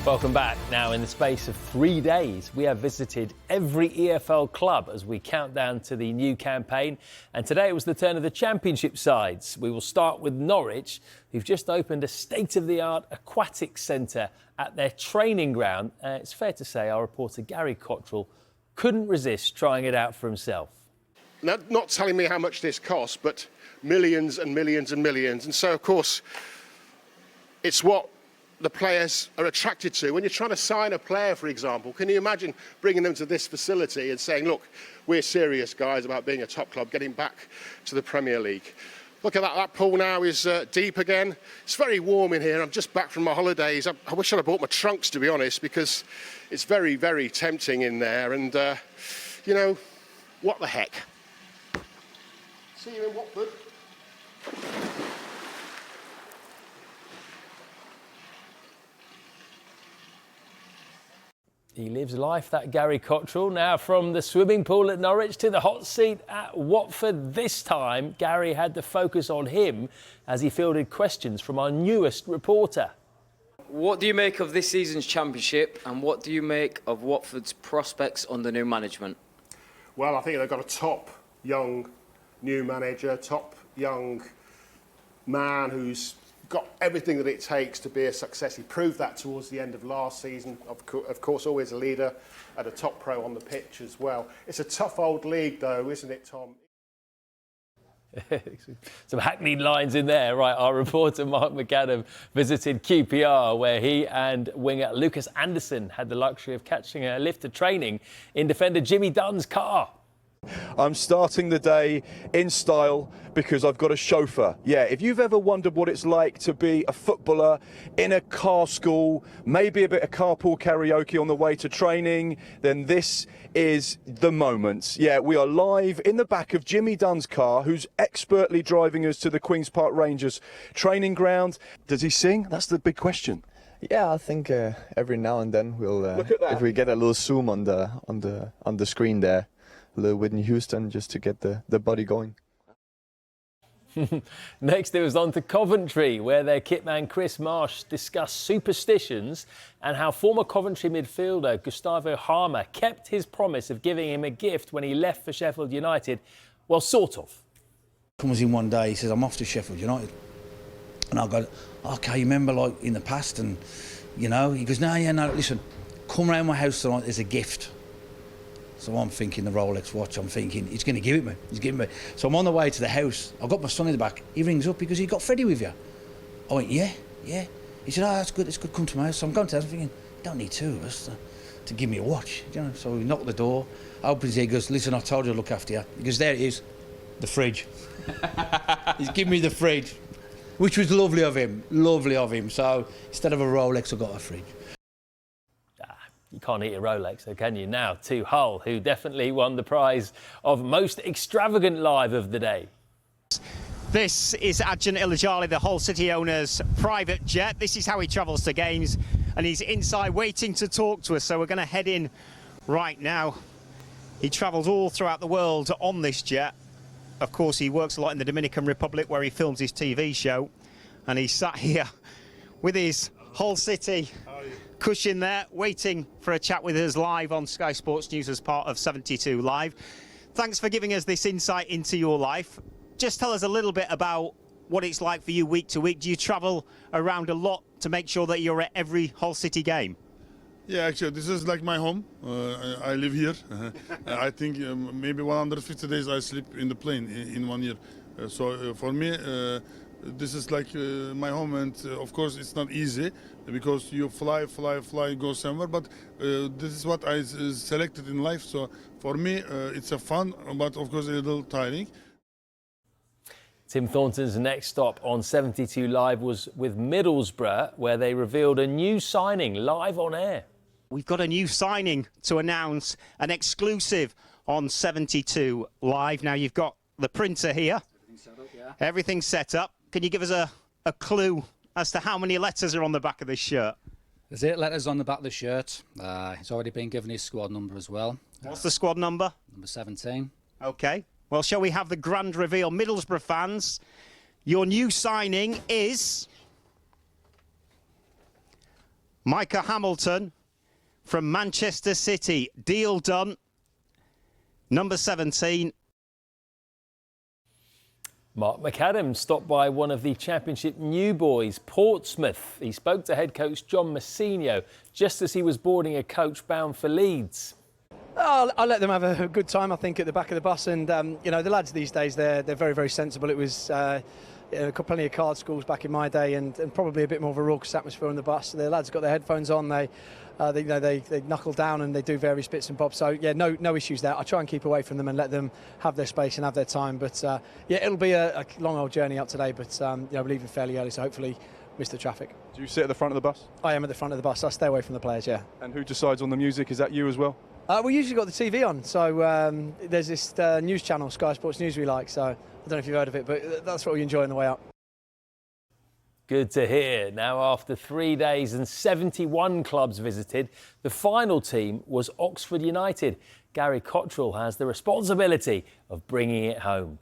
Welcome back. Now, in the space of 3 days, we have visited every EFL club as we count down to the new campaign. And today it was the turn of the Championship sides. We will start with Norwich, who've just opened a state-of-the-art aquatic centre at their training ground. It's fair to say our reporter Gary Cottrell couldn't resist trying it out for himself. Now, not telling me how much this costs, but millions and millions and millions. And so, of course, it's what the players are attracted to. When you're trying to sign a player, for example, can you imagine bringing them to this facility and saying, look, we're serious, guys, about being a top club, getting back to the Premier League. Look at that, that pool now is deep again. It's very warm in here. I'm just back from my holidays. I wish I'd have bought my trunks, to be honest, because it's very, very tempting in there. And, you know, what the heck? See you in Watford. He lives life, that Gary Cottrell. Now from the swimming pool at Norwich to the hot seat at Watford. This time, Gary had the focus on him as he fielded questions from our newest reporter. What do you make of this season's Championship and what do you make of Watford's prospects under new management? Well, I think they've got a top young new manager, top young man who's got everything that it takes to be a success. He proved that towards the end of last season. Of course, always a leader and a top pro on the pitch as well. It's a tough old league, though, isn't it, Tom? Some hackneyed lines in there. Right, our reporter Mark McAdam visited QPR, where he and winger Lucas Anderson had the luxury of catching a lift to training in defender Jimmy Dunn's car. I'm starting the day in style because I've got a chauffeur. Yeah, if you've ever wondered what it's like to be a footballer in a car school, maybe a bit of carpool karaoke on the way to training, then this is the moment. Yeah, we are live in the back of Jimmy Dunn's car, who's expertly driving us to the Queen's Park Rangers training ground. Does he sing? That's the big question. Yeah, I think every now and then we'll, if we get a little zoom on the screen there, a little Whitney Houston just to get the body going. Next, it was on to Coventry, where their kitman Chris Marsh discussed superstitions and how former Coventry midfielder Gustavo Harmer kept his promise of giving him a gift when he left for Sheffield United. Well, sort of. Comes in one day, he says, I'm off to Sheffield United. And I go, OK, you remember, like, in the past? And, you know, he goes, no, listen, come round my house tonight, there's a gift. So I'm thinking the Rolex watch, I'm thinking, he's going to give it me, he's giving me. So I'm on the way to the house, I've got my son in the back, he rings up because he got Freddie with you. I went, yeah. He said, oh, that's good, it's good, come to my house. So I'm going to the house, I'm thinking, you don't need two of us to give me a watch, you know. So we knocked the door, opens it, he goes, listen, I told you to look after you. He goes, there it is, the fridge. He's giving me the fridge, which was lovely of him. So instead of a Rolex, I got a fridge. You can't eat a Rolex, though, can you? Now to Hull, who definitely won the prize of most extravagant live of the day. This is Adjan Ilajali, the Hull City owner's private jet. This is how he travels to games, and he's inside waiting to talk to us. So we're going to head in right now. He travels all throughout the world on this jet. Of course, he works a lot in the Dominican Republic, where he films his TV show. And he's sat here with his Hull City cushion there, waiting for a chat with us live on Sky Sports News as part of 72 Live. Thanks for giving us this insight into your life. Just tell us a little bit about what it's like for you week to week. Do you travel around a lot to make sure that you're at every Hull City game? Yeah, actually, this is like my home. I live here. I think maybe 150 days I sleep in the plane in 1 year. So for me, this is like my home, and of course it's not easy because you fly, go somewhere, but this is what I selected in life. So for me, it's a fun, but of course a little tiring. Tim Thornton's next stop on 72 Live was with Middlesbrough, where they revealed a new signing live on air. We've got a new signing to announce, an exclusive on 72 Live. Now you've got the printer here. Everything's set up. Can you give us a clue as to how many letters are on the back of this shirt? There's 8 letters on the back of the shirt. He's already been given his squad number as well. What's the squad number? Number 17. OK. Well, shall we have the grand reveal? Middlesbrough fans, your new signing is Micah Hamilton from Manchester City. Deal done. Number 17. Mark McAdam stopped by one of the Championship new boys, Portsmouth. He spoke to head coach John Massinho just as he was boarding a coach bound for Leeds. I'll let them have a good time, I think, at the back of the bus. And, you know, the lads these days, they're very, very sensible. It was plenty of card schools back in my day and probably a bit more of a raucous atmosphere on the bus. The lads got their headphones on, they knuckle down and they do various bits and bobs. So, yeah, no issues there. I try and keep away from them and let them have their space and have their time. But, yeah, it'll be a long old journey up today. But, you know, we're leaving fairly early, so hopefully miss the traffic. Do you sit at the front of the bus? I am at the front of the bus. I stay away from the players, yeah. And who decides on the music? Is that you as well? We usually got the TV on, so there's this news channel, Sky Sports News, we like, so I don't know if you've heard of it, but that's what we enjoy on the way up. Good to hear. Now, after 3 days and 71 clubs visited, the final team was Oxford United. Gary Cottrell has the responsibility of bringing it home.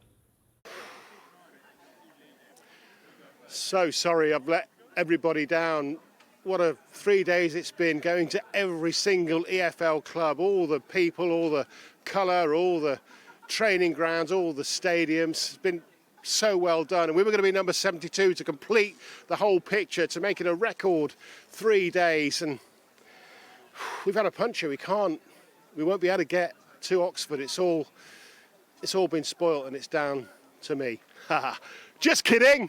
So sorry, I've let everybody down. What a 3 days it's been, going to every single EFL club, all the people, all the colour, all the training grounds, all the stadiums. It's been so well done. And we were going to be number 72 to complete the whole picture, to make it a record 3 days. And we've had a puncher. We won't be able to get to Oxford. It's all been spoilt and it's down to me. Just kidding.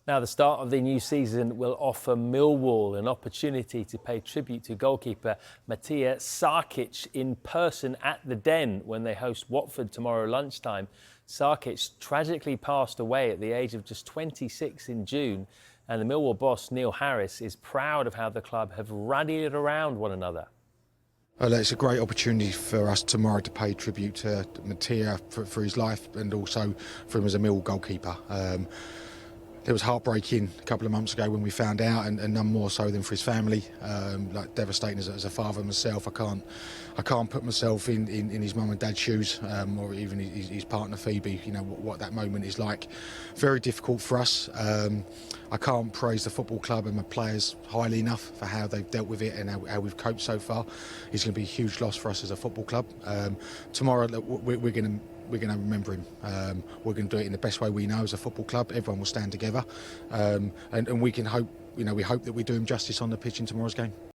Now, the start of the new season will offer Millwall an opportunity to pay tribute to goalkeeper Matia Sarkic in person at the Den when they host Watford tomorrow lunchtime. Sarkic tragically passed away at the age of just 26 in June, and the Millwall boss Neil Harris is proud of how the club have rallied around one another. It's a great opportunity for us tomorrow to pay tribute to Matia for his life and also for him as a Millwall goalkeeper. It was heartbreaking a couple of months ago when we found out, and none more so than for his family. Like devastating as a father myself. I can't put myself in his mum and dad's shoes, or even his partner Phoebe. You know what that moment is like. Very difficult for us. I can't praise the football club and my players highly enough for how they've dealt with it and how we've coped so far. It's going to be a huge loss for us as a football club. Tomorrow we're going to remember him. We're going to do it in the best way we know as a football club. Everyone will stand together, and we can hope. We hope that we do him justice on the pitch in tomorrow's game.